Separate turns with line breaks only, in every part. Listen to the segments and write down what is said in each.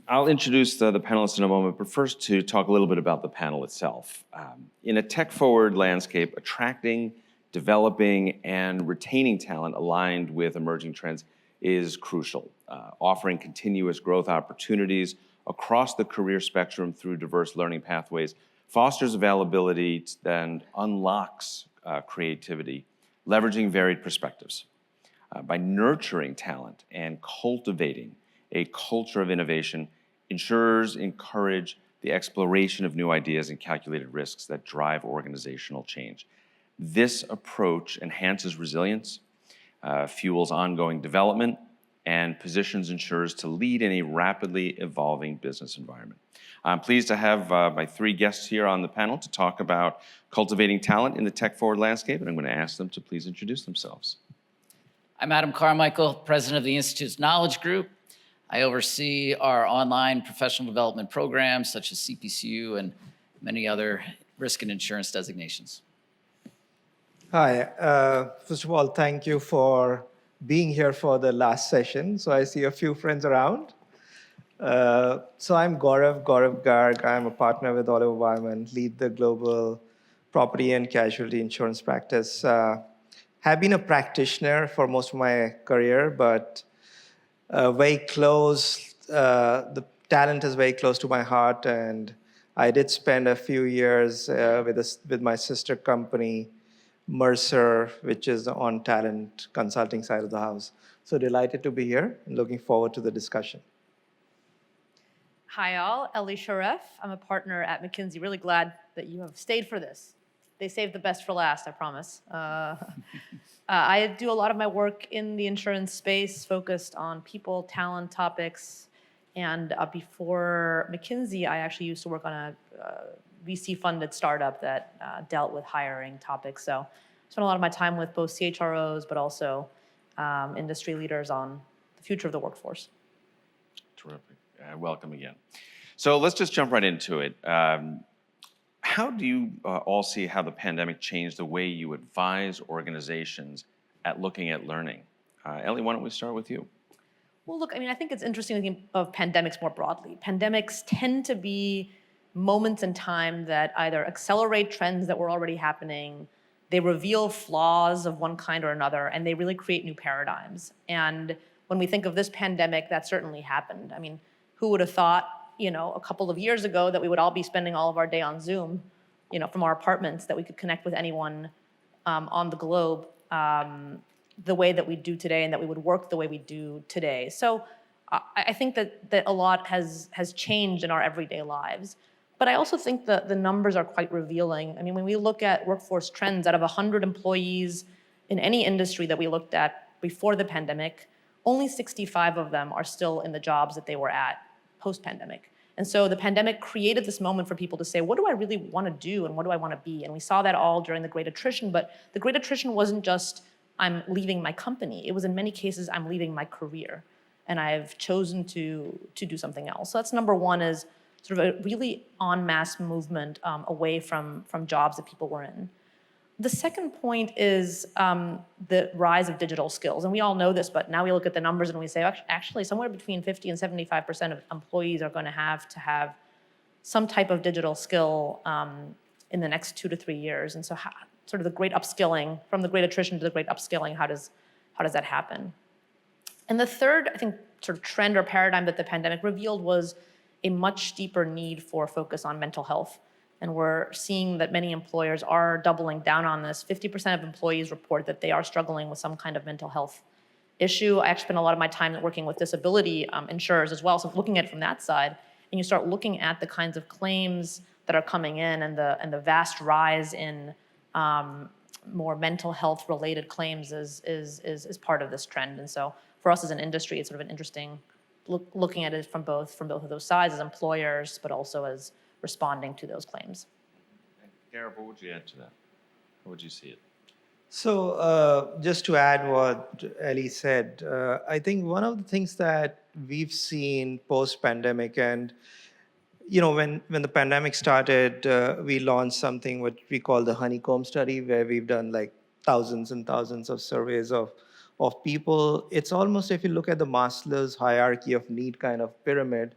I'll introduce the panelists in a moment, but first to talk a little bit about the panel itself. In a tech-forward landscape, attracting, developing, and retaining talent aligned with emerging trends is crucial. Offering continuous growth opportunities across the career spectrum through diverse learning pathways fosters availability and unlocks creativity, leveraging varied perspectives. By nurturing talent and cultivating a culture of innovation, insurers encourage the exploration of new ideas and calculated risks that drive organizational change. This approach enhances resilience, fuels ongoing development, and positions insurers to lead in a rapidly evolving business environment. I'm pleased to have my three guests here on the panel to talk about cultivating talent in the tech-forward landscape, and I'm going to ask them to please introduce themselves.
I'm Adam Carmichael, president of the Institute's Knowledge Group. I oversee our online professional development programs such as CPCU and many other risk and insurance designations.
Hi, first of all, thank you for being here for the last session. So I see a few friends around. So I'm Gaurav Garg. I'm a partner with Oliver Wyman, lead the global property and casualty insurance practice. Have been a practitioner for most of my career, but very close, the talent is very close to my heart, and I did spend a few years with my sister company, Mercer, which is on talent consulting side of the house. So delighted to be here and looking forward to the discussion.
Hi all, Ellie Sharef. I'm a partner at McKinsey. Really glad that you have stayed for this. They saved the best for last, I promise. I do a lot of my work in the insurance space, focused on people, talent topics. And before McKinsey, I actually used to work on a VC-funded startup that dealt with hiring topics. So I spent a lot of my time with both CHROs, but also industry leaders on the future of the workforce.
Terrific. Welcome again. So let's just jump right into it. How do you all see how the pandemic changed the way you advise organizations at looking at learning? Ellie, why don't we start with you?
Well, look, I mean, I think it's interesting to think of pandemics more broadly. Pandemics tend to be moments in time that either accelerate trends that were already happening, they reveal flaws of one kind or another, and they really create new paradigms. And when we think of this pandemic, that certainly happened. I mean, who would have thought, a couple of years ago that we would all be spending all of our day on Zoom, from our apartments, that we could connect with anyone on the globe the way that we do today, and that we would work the way we do today. So I think that a lot has changed in our everyday lives. But I also think that the numbers are quite revealing. I mean, when we look at workforce trends, out of 100 employees in any industry that we looked at before the pandemic, only 65 of them are still in the jobs that they were at post-pandemic. And so the pandemic created this moment for people to say, what do I really want to do and what do I want to be? And we saw that all during the Great Attrition, but the Great Attrition wasn't just, I'm leaving my company. It was in many cases, I'm leaving my career and I've chosen to do something else. So that's number one, is sort of a really en masse movement away from jobs that people were in. The second point is the rise of digital skills. And we all know this, but now we look at the numbers and we say, actually, somewhere between 50 and 75% of employees are going to have some type of digital skill in the next 2 to 3 years. And so sort of the great upskilling, from the great attrition to the great upskilling, how does that happen? And the third, I think, sort of trend or paradigm that the pandemic revealed was a much deeper need for focus on mental health. And we're seeing that many employers are doubling down on this. 50% of employees report that they are struggling with some kind of mental health issue. I actually spend a lot of my time working with disability insurers as well, so looking at it from that side. And you start looking at the kinds of claims that are coming in and the vast rise in more mental health related claims is part of this trend. And so for us as an industry, it's sort of an interesting looking at it from both of those sides, as employers, but also as responding to those claims.
Gareth, what would you add to that? How would you see it?
So just to add what Ellie said, I think one of the things that we've seen post-pandemic, and when the pandemic started, we launched something what we call the honeycomb study, where we've done like thousands and thousands of surveys of people. It's almost, if you look at the Maslow's hierarchy of need kind of pyramid,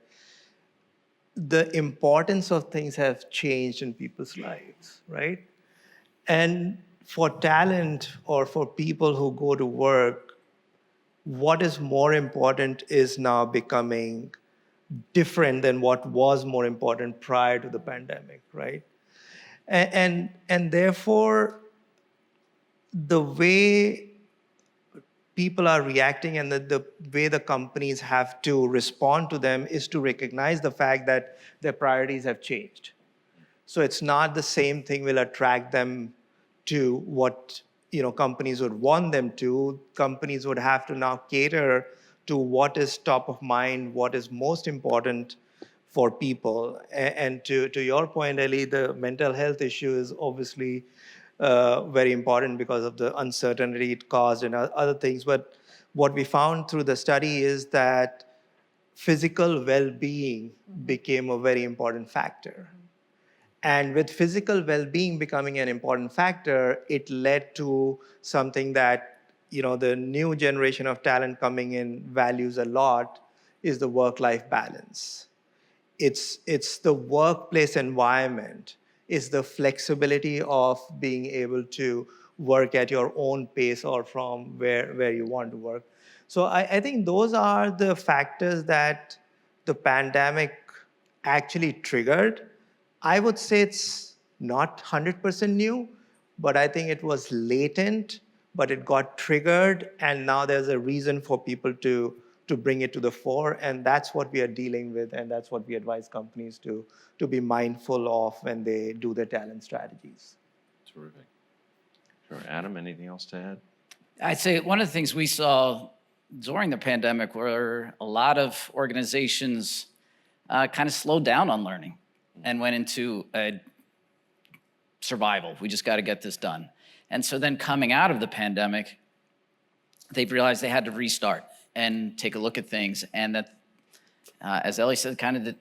the importance of things have changed in people's lives, right? And for talent or for people who go to work, what is more important is now becoming different than what was more important prior to the pandemic, right? And therefore, the way people are reacting and the way the companies have to respond to them is to recognize the fact that their priorities have changed. So it's not the same thing will attract them to what companies would want them to. Companies would have to now cater to what is top of mind, what is most important for people. And to your point, Ellie, the mental health issue is obviously very important because of the uncertainty it caused and other things. But what we found through the study is that physical well-being became a very important factor. And with physical well-being becoming an important factor, it led to something that the new generation of talent coming in values a lot is the work-life balance. It's the workplace environment, it's the flexibility of being able to work at your own pace or from where you want to work. So I think those are the factors that the pandemic actually triggered. I would say it's not 100% new, but I think it was latent, but it got triggered, and now there's a reason for people to bring it to the fore, and that's what we are dealing with, and that's what we advise companies to be mindful of when they do their talent strategies.
Terrific. Sure. Adam, anything else to add?
I'd say one of the things we saw during the pandemic were a lot of organizations kind of slowed down on learning and went into a survival. We just got to get this done. And so then coming out of the pandemic, they've realized they had to restart and take a look at things. And that, as Ellie said, kind of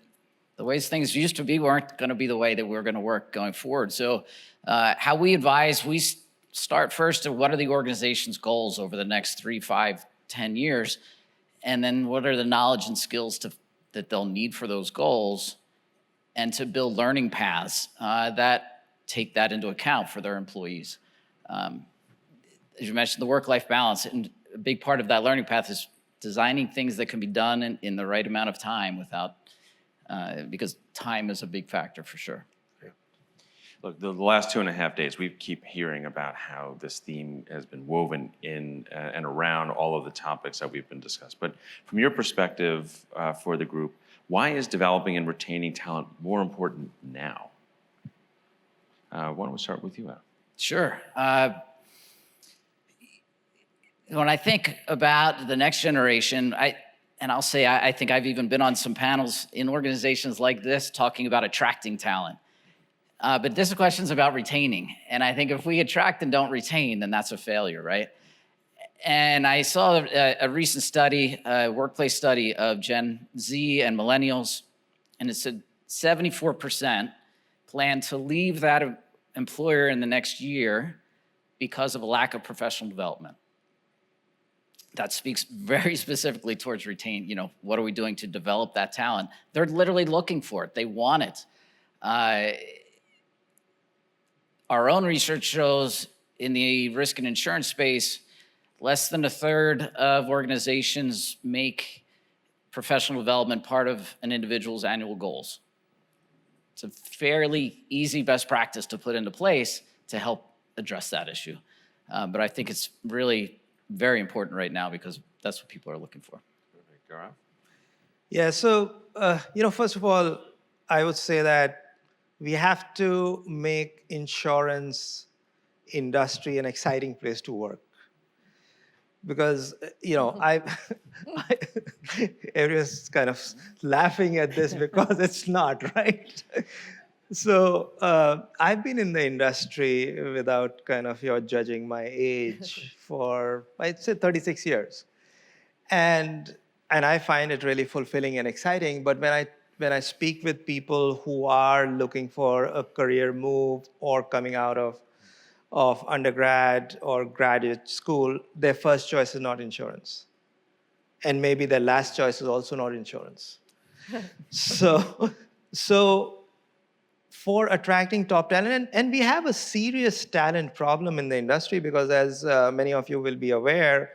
the ways things used to be weren't going to be the way that we're going to work going forward. So how we advise, we start first at what are the organization's goals over the next 3, 5, 10 years, and then what are the knowledge and skills that they'll need for those goals, and to build learning paths that take that into account for their employees. As you mentioned, the work-life balance, and a big part of that learning path is designing things that can be done in the right amount of time without, because time is a big factor for sure.
Look, the last 2.5 days, we keep hearing about how this theme has been woven in and around all of the topics that we've been discussed. But from your perspective for the group, why is developing and retaining talent more important now? Why don't we start with you, Adam?
Sure. When I think about the next generation, I'll say I think I've even been on some panels in organizations like this talking about attracting talent. But this question is about retaining. And I think if we attract and don't retain, then that's a failure, right? And I saw a recent study, a workplace study of Gen Z and millennials, and it said 74% plan to leave that employer in the next year because of a lack of professional development. That speaks very specifically towards retain, what are we doing to develop that talent? They're literally looking for it. They want it. Our own research shows in the risk and insurance space, less than a third of organizations make professional development part of an individual's annual goals. It's a fairly easy best practice to put into place to help address that issue. But I think it's really very important right now because that's what people are looking for.
Gaurav?
Yeah, so, first of all, I would say that we have to make insurance industry an exciting place to work. Because, everyone's kind of laughing at this because it's not, right? So I've been in the industry, without kind of your judging my age, for, I'd say, 36 years. And I find it really fulfilling and exciting. But when I speak with people who are looking for a career move or coming out of undergrad or graduate school, their first choice is not insurance. And maybe their last choice is also not insurance. So So for attracting top talent, and we have a serious talent problem in the industry because as many of you will be aware,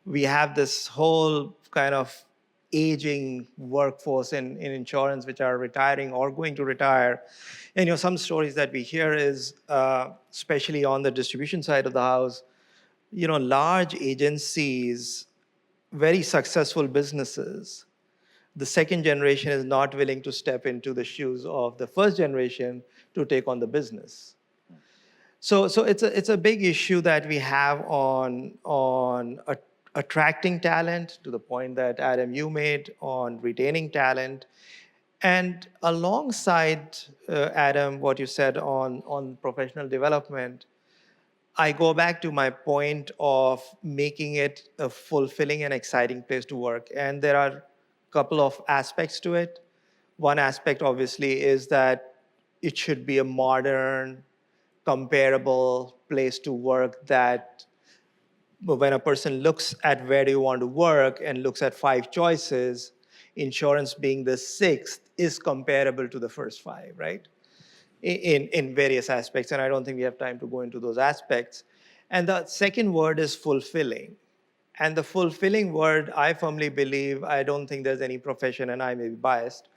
we have this whole kind of aging workforce in insurance which are retiring or going to retire. And some stories that we hear is, especially on the distribution side of the house, large agencies, very successful businesses, the second generation is not willing to step into the shoes of the first generation to take on the business. So it's a big issue that we have on attracting talent, to the point that Adam you made, on retaining talent, and alongside Adam what you said on professional development. I go back to my point of making it a fulfilling and exciting place to work. And there are a couple of aspects to it. One aspect, obviously, is that it should be a modern, comparable place to work that when a person looks at where do you want to work and looks at 5 choices, insurance being the 6th is comparable to the first 5, right? In various aspects, and I don't think we have time to go into those aspects. And the second word is fulfilling. And the fulfilling word, I firmly believe, I don't think there's any profession, and I may be biased,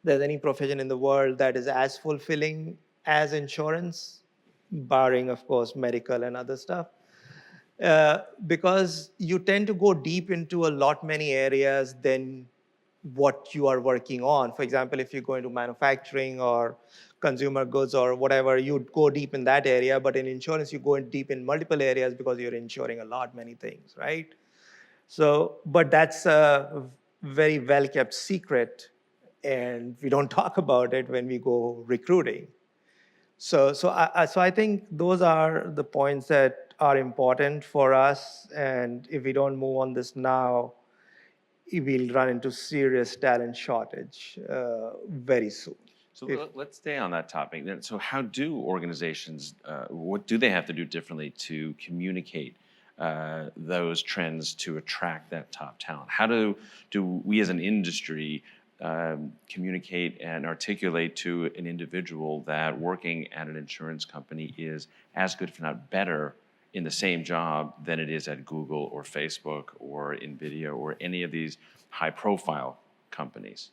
there's any profession in the world that is as fulfilling as insurance, barring, of course, medical and other stuff. Because you tend to go deep into a lot many areas than what you are working on. For example, if you go into manufacturing or consumer goods or whatever, you go deep in that area. But in insurance, you go in deep in multiple areas because you're insuring many things, right? So, but that's a very well-kept secret, and we don't talk about it when we go recruiting. So I think those are the points that are important for us. And if we don't move on this now, we'll run into serious talent shortage very soon.
So let's stay on that topic then. So how do organizations, what do they have to do differently to communicate those trends to attract that top talent? How do we as an industry communicate and articulate to an individual that working at an insurance company is as good, if not better, in the same job than it is at Google or Facebook or NVIDIA or any of these high-profile companies?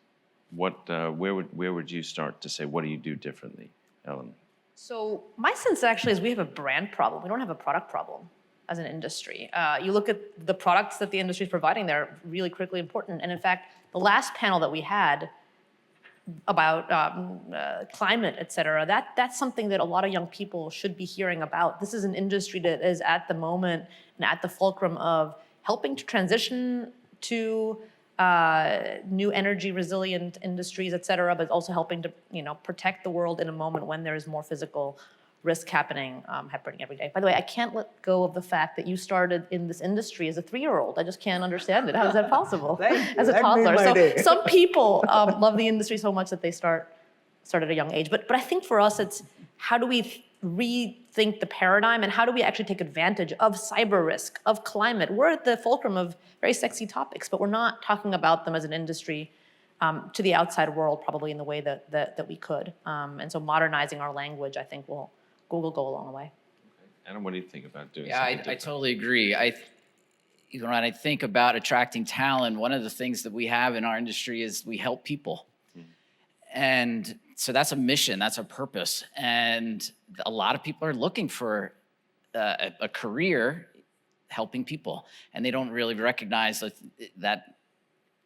Where would you start to say, what do you do differently, Ellen?
So my sense actually is we have a brand problem. We don't have a product problem as an industry. You look at the products that the industry is providing, they're really critically important. And in fact, the last panel that we had about climate, et cetera, that's something that a lot of young people should be hearing about. This is an industry that is at the moment and at the fulcrum of helping to transition to new energy resilient industries, et cetera, but also helping to protect the world in a moment when there is more physical risk happening every day. By the way, I can't let go of the fact that you started in this industry as a 3-year-old. I just can't understand it. How is that possible? As a toddler. So some people love the industry so much that they start at a young age. But I think for us, it's how do we rethink the paradigm and how do we actually take advantage of cyber risk, of climate? We're at the fulcrum of very sexy topics, but we're not talking about them as an industry to the outside world probably in the way that we could. And so modernizing our language, I think, will go a long way.
Okay. Adam, what do you think about doing
something
something
different? I totally agree. When I think about attracting talent, one of the things that we have in our industry is we help people. And so that's a mission, that's a purpose. And a lot of people are looking for a career helping people. And they don't really recognize that.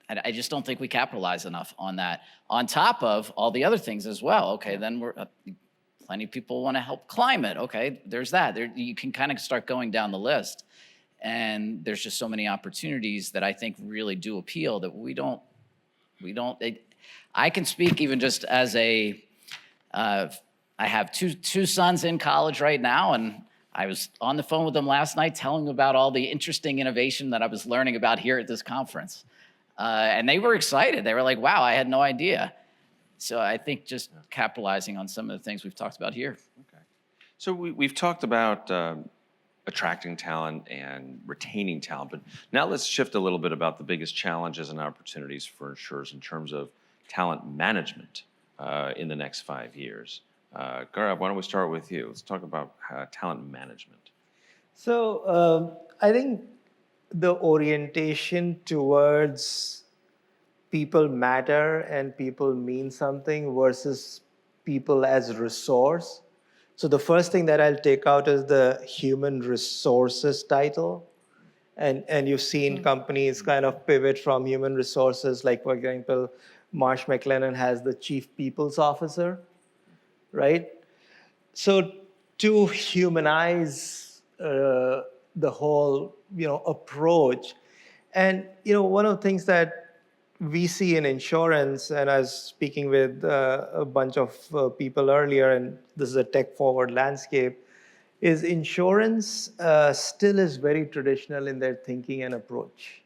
I just don't think we capitalize enough on that. On top of all the other things as well. Okay, then plenty of people want to help climate. Okay, there's that. You can kind of start going down the list. And there's just so many opportunities that I think really do appeal that we don't. I can speak even just as I have two sons in college right now, and I was on the phone with them last night telling them about all the interesting innovation that I was learning about here at this conference. And they were excited. They were like, wow, I had no idea. So I think just capitalizing on some of the things we've talked about here.
Okay. So we've talked about attracting talent and retaining talent, but now let's shift a little bit about the biggest challenges and opportunities for insurers in terms of talent management. in the next 5 years? Gaurav, why don't we start with you? Let's talk about talent management.
So I think the orientation towards people matter and people mean something versus people as resource. So the first thing that I'll take out is the human resources title. And you've seen companies kind of pivot from human resources, like for example, Marsh McLennan has the chief people's officer, right? So to humanize the whole approach, and one of the things that we see in insurance, and I was speaking with a bunch of people earlier, and this is a tech forward landscape, is insurance still is very traditional in their thinking and approach.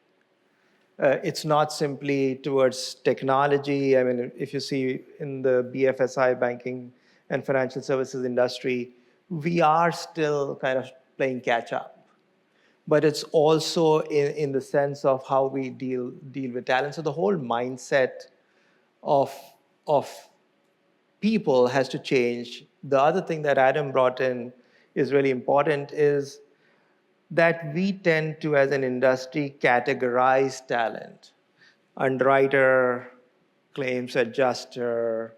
It's not simply towards technology. I mean, if you see in the BFSI, banking and financial services industry, we are still kind of playing catch up. But it's also in the sense of how we deal with talent. So the whole mindset of people has to change. The other thing that Adam brought in is really important is that we tend to, as an industry, categorize talent. Underwriter, claims adjuster,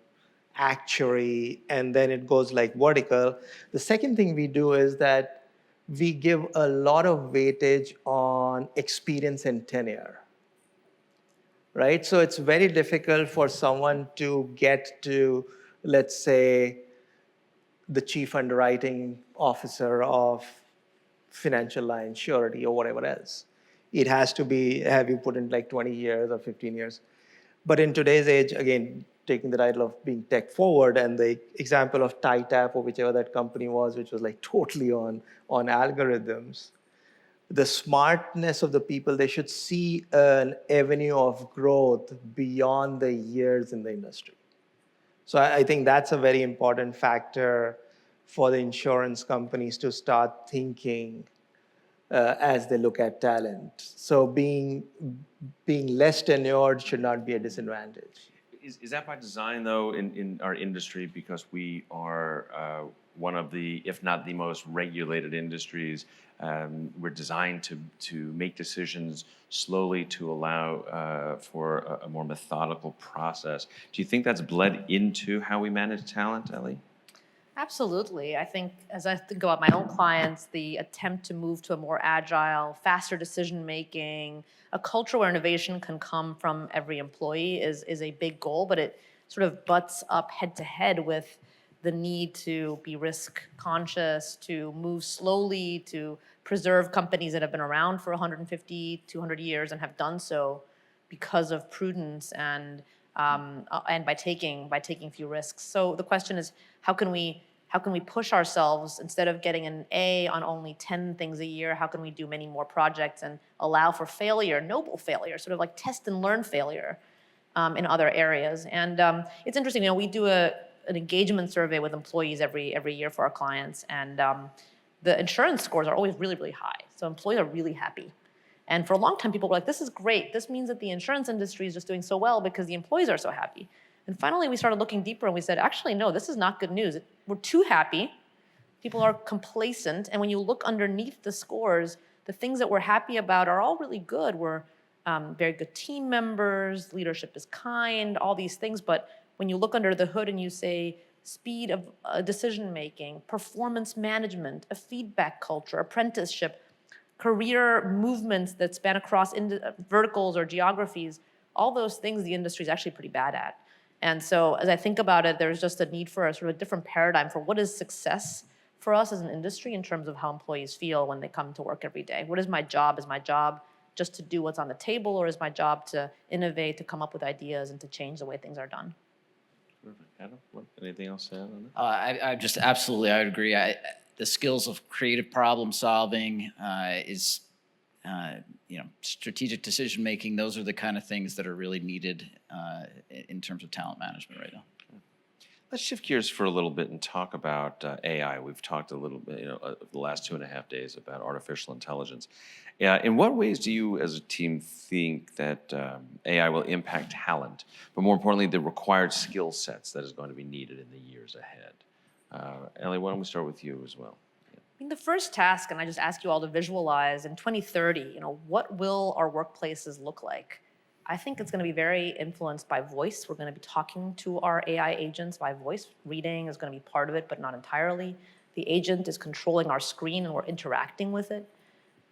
actuary, and then it goes like vertical. The second thing we do is that we give a lot of weightage on experience and tenure, right? So it's very difficult for someone to get to, let's say, the chief underwriting officer of financial line, surety, or whatever else. It has to be, have you put in like 20 years or 15 years? But in today's age, again, taking the title of being tech forward and the example of TyTap or whichever that company was, which was like totally on algorithms, the smartness of the people, they should see an avenue of growth beyond the years in the industry. So I think that's a very important factor for the insurance companies to start thinking as they look at talent. So being less tenured should not be a disadvantage.
Is that by design, though, in our industry, because we are one of the, if not the most regulated industries? We're designed to make decisions slowly to allow for a more methodical process. Do you think that's bled into how we manage talent, Ellie?
Absolutely. I think as I think about my own clients, the attempt to move to a more agile, faster decision making, a culture where innovation can come from every employee is a big goal, but it sort of butts up head to head with the need to be risk conscious, to move slowly, to preserve companies that have been around for 150, 200 years and have done so because of prudence and by taking few risks. So the question is, how can we push ourselves instead of getting an A on only 10 things a year? How can we do many more projects and allow for failure, noble failure, sort of like test and learn failure in other areas? And it's interesting. We do an engagement survey with employees every year for our clients, and the insurance scores are always really, really high. So employees are really happy. And for a long time, people were like, this is great. This means that the insurance industry is just doing so well because the employees are so happy. And finally, we started looking deeper and we said, actually, no, this is not good news. We're too happy. People are complacent. And when you look underneath the scores, the things that we're happy about are all really good. We're very good team members, leadership is kind, all these things. But when you look under the hood and you say speed of decision-making, performance management, a feedback culture, apprenticeship, career movements that span across verticals or geographies, all those things the industry is actually pretty bad at. And so as I think about it, there's just a need for a sort of different paradigm for what is success for us as an industry in terms of how employees feel when they come to work every day. What is my job? Is my job just to do what's on the table, or is my job to innovate, to come up with ideas, and to change the way things are done?
Adam, anything else to add on that?
I just absolutely, I would agree. The skills of creative problem solving is, strategic decision making. Those are the kind of things that are really needed in terms of talent management right now.
Let's shift gears for a little bit and talk about AI. We've talked a little bit, the last 2.5 days about artificial intelligence. In what ways do you, as a team, think that AI will impact talent, but more importantly, the required skill sets that is going to be needed in the years ahead? Ellie, why don't we start with you as well?
I think the first task, and I just ask you all to visualize in 2030, what will our workplaces look like? I think it's going to be very influenced by voice. We're going to be talking to our AI agents by voice. Reading is going to be part of it, but not entirely. The agent is controlling our screen and we're interacting with it.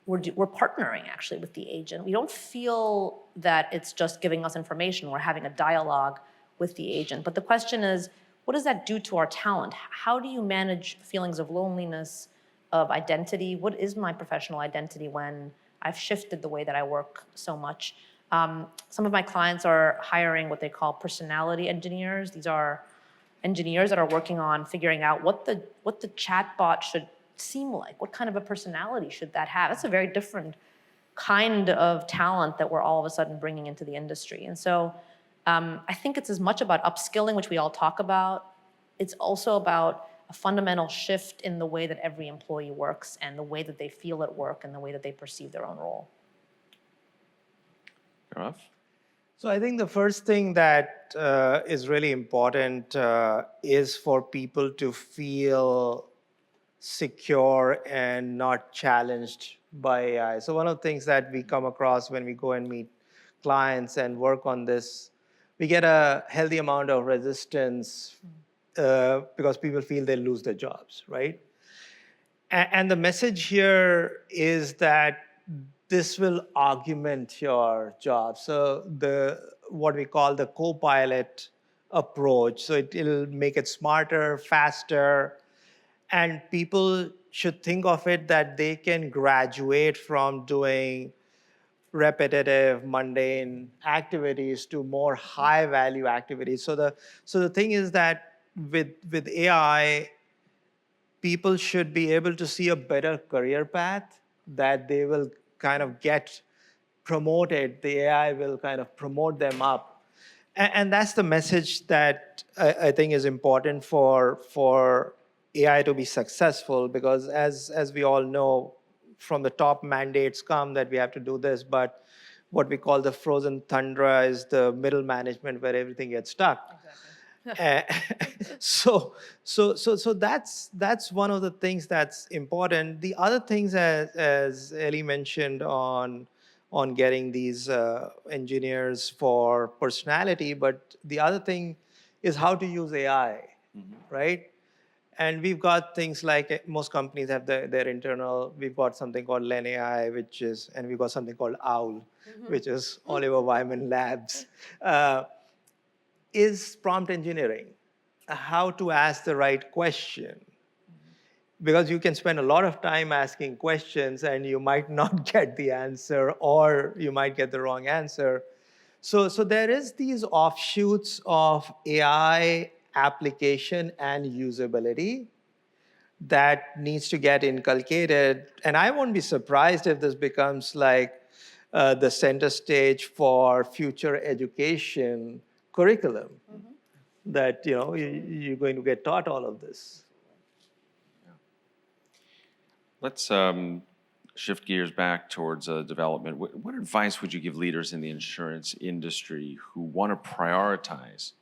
We're partnering actually with the agent. We don't feel that it's just giving us information. We're having a dialogue with the agent. But the question is, what does that do to our talent? How do you manage feelings of loneliness, of identity? What is my professional identity when I've shifted the way that I work so much? Some of my clients are hiring what they call personality engineers. These are engineers that are working on figuring out what the chatbot should seem like. What kind of a personality should that have? That's a very different kind of talent that we're all of a sudden bringing into the industry. And so I think it's as much about upskilling, which we all talk about. It's also about a fundamental shift in the way that every employee works and the way that they feel at work and the way that they perceive their own role.
Gaurav?
So I think the first thing that is really important is for people to feel secure and not challenged by AI. So one of the things that we come across when we go and meet clients and work on this, we get a healthy amount of resistance because people feel they'll lose their jobs, right? And the message here is that this will augment your job. So what we call the co-pilot approach. So it'll make it smarter, faster, and people should think of it that they can graduate from doing repetitive, mundane activities to more high-value activities. So the thing is that with AI, people should be able to see a better career path, that they will kind of get promoted. The AI will kind of promote them up. And that's the message that I think is important for AI to be successful, because as we all know, from the top mandates come that we have to do this, but what we call the frozen tundra is the middle management where everything gets stuck. So that's one of the things that's important. The other things, as Ellie mentioned, on getting these engineers for personality, but the other thing is how to use AI, right? And we've got things like most companies have their internal. We've got something called Len AI, and we've got something called OWL, which is Oliver Wyman Labs. Is prompt engineering, how to ask the right question. Because you can spend a lot of time asking questions and you might not get the answer, or you might get the wrong answer. So there is these offshoots of AI application and usability that needs to get inculcated. And I won't be surprised if this becomes like the center stage for future education curriculum, that you're going to get taught all of this.
Let's shift gears back towards development. What advice would you give leaders in the insurance industry who want to prioritize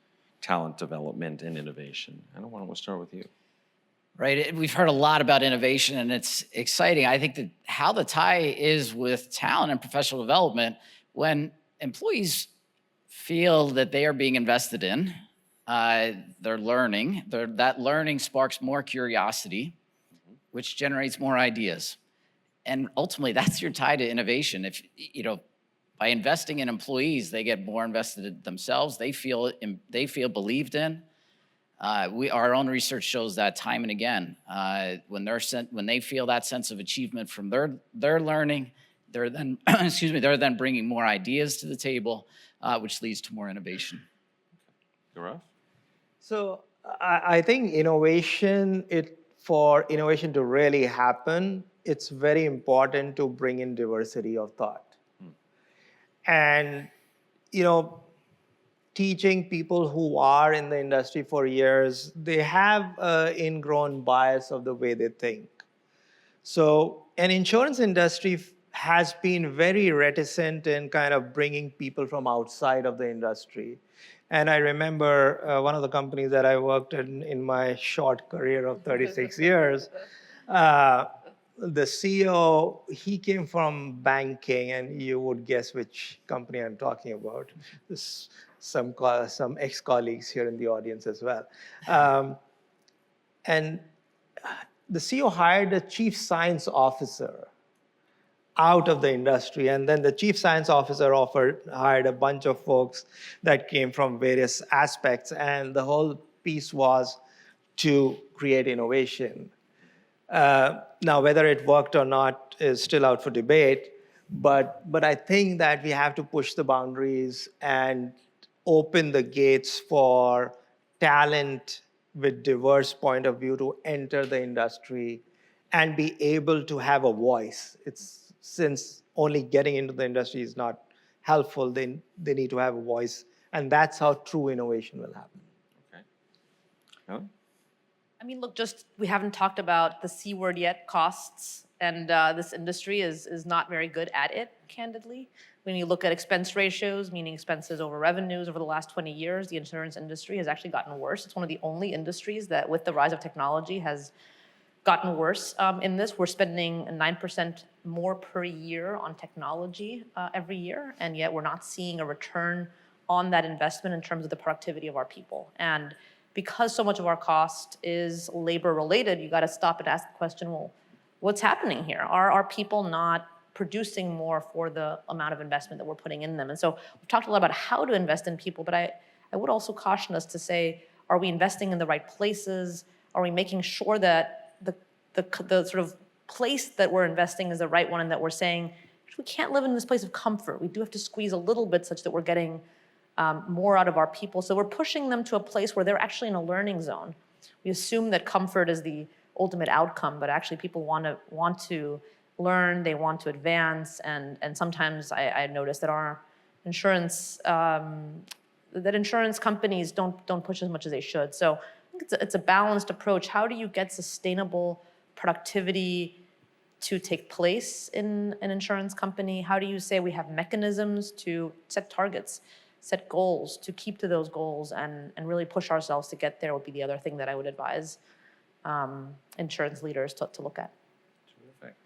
talent development and innovation? I don't want to start with you.
Right, we've heard a lot about innovation, and it's exciting. I think that how the tie is with talent and professional development, when employees feel that they are being invested in, they're learning, that learning sparks more curiosity, which generates more ideas. And ultimately, that's your tie to innovation. If, by investing in employees, they get more invested in themselves, they feel believed in. Our own research shows that time and again. When they feel that sense of achievement from their learning, they're then they're then bringing more ideas to the table, which leads to more innovation.
Gaurav?
So I think for innovation to really happen, it's very important to bring in diversity of thought. And teaching people who are in the industry for years, they have an ingrown bias of the way they think. So an insurance industry has been very reticent in kind of bringing people from outside of the industry. And I remember one of the companies that I worked in my short career of 36 years, the CEO, he came from banking, and you would guess which company I'm talking about. There's some ex-colleagues here in the audience as well. And the CEO hired a chief science officer out of the industry, and then the chief science officer hired a bunch of folks that came from various aspects, and the whole piece was to create innovation. Now, whether it worked or not is still out for debate, but I think that we have to push the boundaries and open the gates for talent with diverse point of view to enter the industry and be able to have a voice. Since only getting into the industry is not helpful, they need to have a voice, and that's how true innovation will happen.
Okay. Ellen?
I mean, look, just we haven't talked about the C word yet, costs, and this industry is not very good at it, candidly. When you look at expense ratios, meaning expenses over revenues over the last 20 years, the insurance industry has actually gotten worse. It's one of the only industries that, with the rise of technology, has gotten worse in this. We're spending 9% more per year on technology every year, and yet we're not seeing a return on that investment in terms of the productivity of our people. And because so much of our cost is labor related, you got to stop and ask the question, well, what's happening here? Are our people not producing more for the amount of investment that we're putting in them? And so we've talked a lot about how to invest in people, but I would also caution us to say, are we investing in the right places? Are we making sure that the sort of place that we're investing is the right one, and that we're saying, we can't live in this place of comfort. We do have to squeeze a little bit such that we're getting more out of our people. So we're pushing them to a place where they're actually in a learning zone. We assume that comfort is the ultimate outcome, but actually people want to learn, they want to advance, and sometimes I notice that our insurance companies don't push as much as they should. So I think it's a balanced approach. How do you get sustainable productivity to take place in an insurance company? How do you say we have mechanisms to set targets, set goals, to keep to those goals, and really push ourselves to get there would be the other thing that I would advise insurance leaders to look at.
Terrific.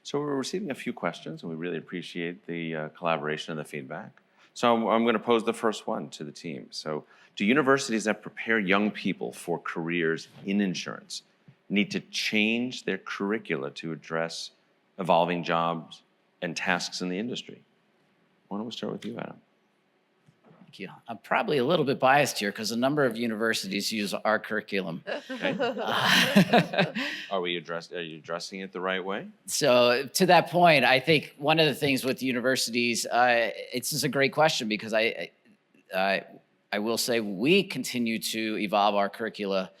So we're receiving a few questions, and we really appreciate the collaboration and the feedback. So I'm going to pose the first one to the team. So do universities that prepare young people for careers in insurance need to change their curricula to address evolving jobs and tasks in the industry? Why don't we start with you, Adam?
Thank you. I'm probably a little bit biased here because a number of universities use our curriculum.
Okay. Are you addressing it the right way?
So to that point, I think one of the things with universities, it's just a great question because I will say we continue to evolve our curricula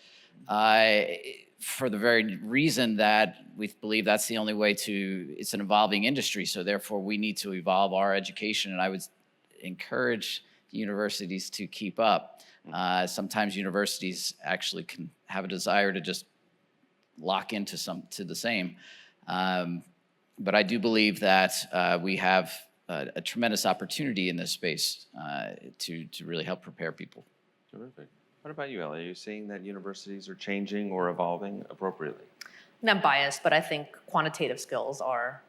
for the very reason that we believe that's the only way it's an evolving industry. So therefore we need to evolve our education, and I would encourage universities to keep up. Sometimes universities actually can have a desire to just lock into the same. But I do believe that we have a tremendous opportunity in this space to really help prepare people.
Terrific. What about you, Ellie? Are you seeing that universities are changing or evolving appropriately?
I'm not biased, but I think quantitative skills are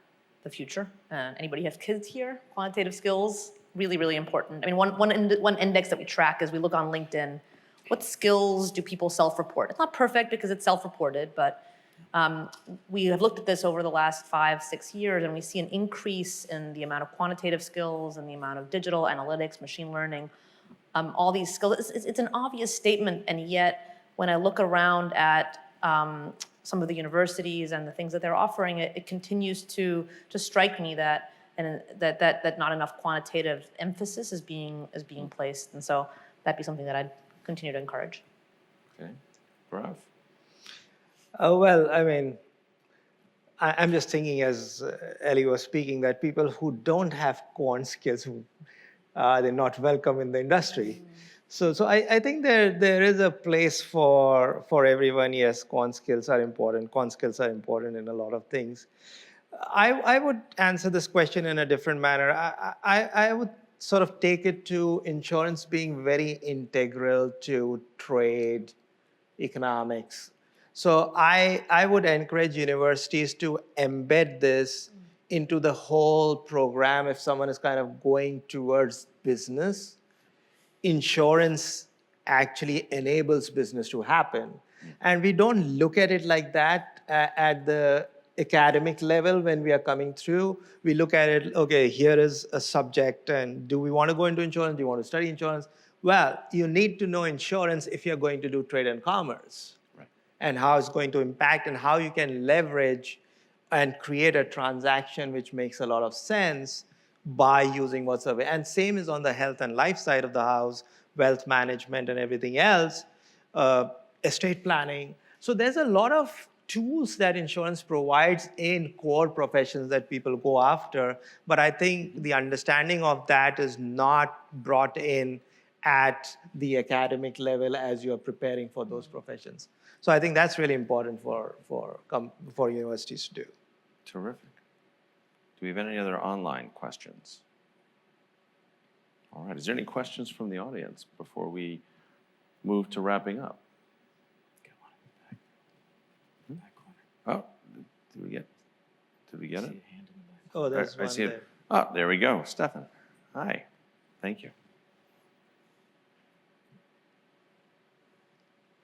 the future. Anybody who has kids here? Quantitative skills, really, really important. I mean, one index that we track is we look on LinkedIn. What skills do people self-report? It's not perfect because it's self-reported, but we have looked at this over the last 5-6 years, and we see an increase in the amount of quantitative skills and the amount of digital analytics, machine learning, all these skills. It's an obvious statement, and yet when I look around at some of the universities and the things that they're offering, it continues to strike me that not enough quantitative emphasis is being placed, and so that'd be something that I'd continue to encourage.
Okay, Barav.
Well, I mean, I'm just thinking as Ellie was speaking that people who don't have quant skills, They're not welcome in the industry. So I think there is a place for everyone. Yes, quant skills are important. Quant skills are important in a lot of things. I would answer this question in a different manner. I would sort of take it to insurance being very integral to trade, economics. So I would encourage universities to embed this into the whole program if someone is kind of going towards business. Insurance actually enables business to happen. And we don't look at it like that at the academic level when we are coming through. We look at it, okay, here is a subject, and do we want to go into insurance? Do you want to study insurance? Well, you need to know insurance if you're going to do trade and commerce, right, and how it's going to impact and how you can leverage and create a transaction which makes a lot of sense by using what's available. And same is on the health and life side of the house, wealth management and everything else, estate planning. So there's a lot of tools that insurance provides in core professions that people go after. But I think the understanding of that is not brought in at the academic level as you're preparing for those professions. So I think that's really important for universities to do.
Terrific. Do we have any other online questions? All right. Is there any questions from the audience before we move to wrapping up? Oh, did we get it?
Oh, there's
I
one
see
there.
it. Oh, there we go. Stefan. Hi. Thank you.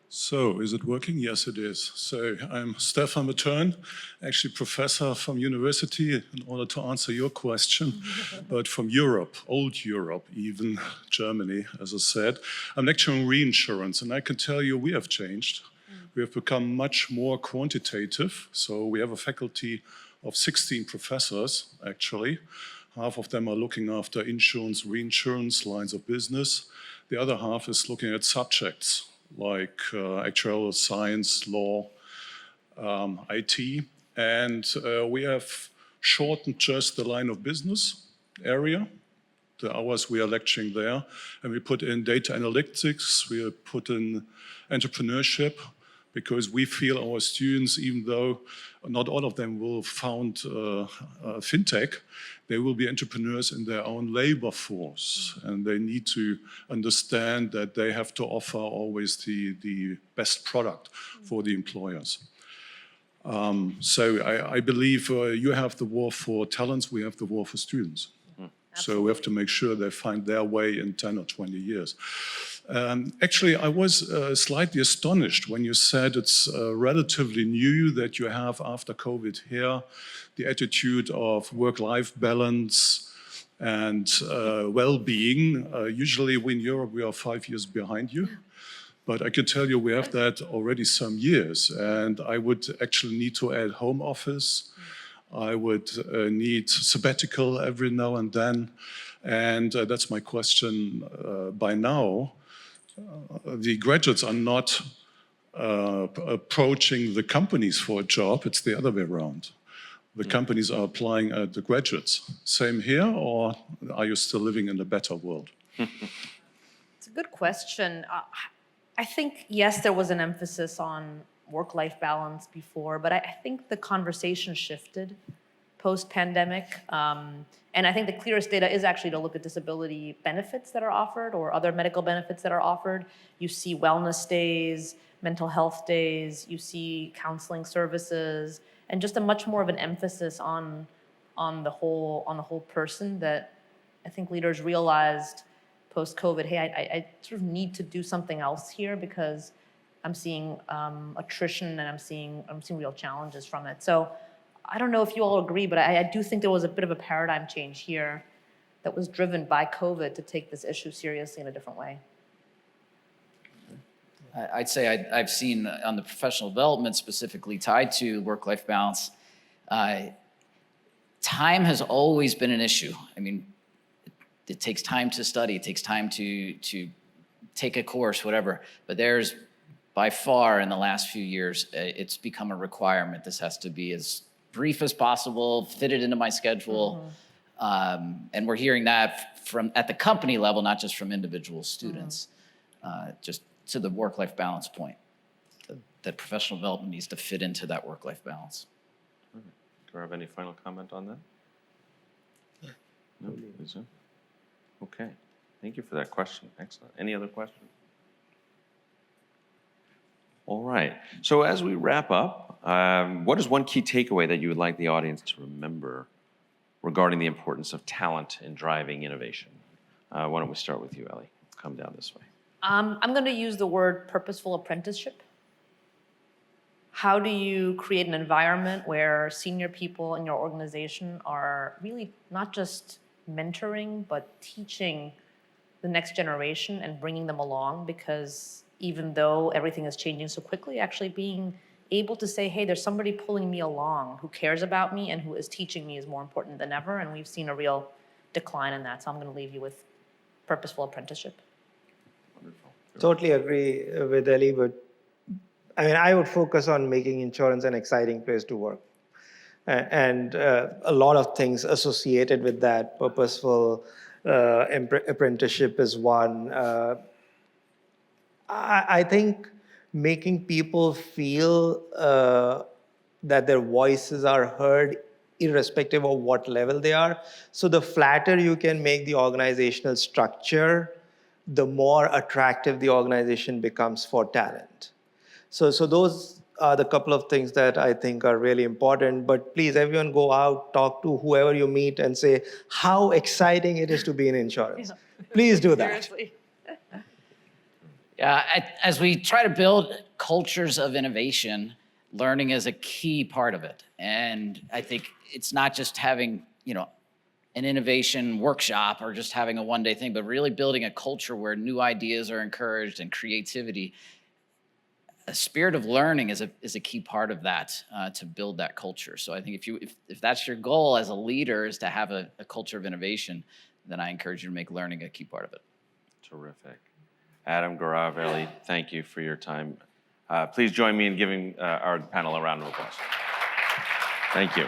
So, is it working? Yes, it is. So, I'm Stefan Matern, actually professor from university in order to answer your question, but from Europe, old Europe, even Germany, as I said. I'm lecturing reinsurance, and I can tell you we have changed. We have become much more quantitative. So, we have a faculty of 16 professors, actually. Half of them are looking after insurance, reinsurance, lines of business. The other half is looking at subjects like actuarial science, law, IT. And we have shortened just the line of business area, the hours we are lecturing there. And we put in data analytics, we put in entrepreneurship, because we feel our students, even though not all of them will found fintech, they will be entrepreneurs in their own labor force. And they need to understand that they have to offer always the best product for the employers. So I believe you have the war for talents, we have the war for students. So we have to make sure they find their way in 10 or 20 years. Actually, I was slightly astonished when you said it's relatively new that you have, after COVID here, the attitude of work-life balance and well-being. Usually in Europe, we are 5 years behind you. But I can tell you we have that already some years. And I would actually need to add home office. I would need sabbatical every now and then. And that's my question by now. The graduates are not approaching the companies for a job, it's the other way around. The companies are applying at the graduates. Same here, or are you still living in a better world?
It's a good question. I think, yes, there was an emphasis on work-life balance before, but I think the conversation shifted post-pandemic. And I think the clearest data is actually to look at disability benefits that are offered or other medical benefits that are offered. You see wellness days, mental health days, you see counseling services, and just a much more of an emphasis on the whole person that I think leaders realized post-COVID, hey, I sort of need to do something else here because I'm seeing attrition and I'm seeing real challenges from it. So I don't know if you all agree, but I do think there was a bit of a paradigm change here that was driven by COVID to take this issue seriously in a different way.
I'd say I've seen on the professional development specifically tied to work-life balance, time has always been an issue. I mean, it takes time to study, it takes time to take a course, whatever, but there's by far in the last few years, it's become a requirement. This has to be as brief as possible, fit it into my schedule. And we're hearing that from at the company level, not just from individual students, just to the work-life balance point, that professional development needs to fit into that work-life balance.
Do I have any final comment on that? No, Lisa? Okay, thank you for that question. Excellent. Any other questions? All right, so as we wrap up, what is one key takeaway that you would like the audience to remember regarding the importance of talent in driving innovation? Why don't we start with you, Ellie? Come down this way.
I'm going to use the word purposeful apprenticeship. How do you create an environment where senior people in your organization are really not just mentoring, but teaching the next generation and bringing them along? Because even though everything is changing so quickly, actually being able to say, hey, there's somebody pulling me along who cares about me and who is teaching me is more important than ever. And we've seen a real decline in that. So I'm going to leave you with purposeful apprenticeship.
Wonderful.
Totally agree with Ellie, but I mean, I would focus on making insurance an exciting place to work. And a lot of things associated with that. Purposeful apprenticeship is one. I think making people feel that their voices are heard irrespective of what level they are. So the flatter you can make the organizational structure, the more attractive the organization becomes for talent. So those are the couple of things that I think are really important. But please, everyone go out, talk to whoever you meet and say how exciting it is to be in insurance. Please do that.
Seriously.
Yeah, as we try to build cultures of innovation, learning is a key part of it. And I think it's not just having, an innovation workshop or just having a one-day thing, but really building a culture where new ideas are encouraged and creativity. A spirit of learning is a key part of that to build that culture. So I think if that's your goal as a leader is to have a culture of innovation, then I encourage you to make learning a key part of it.
Terrific. Adam, Gaurav, Ellie, thank you for your time. Please join me in giving our panel a round of applause. Thank you.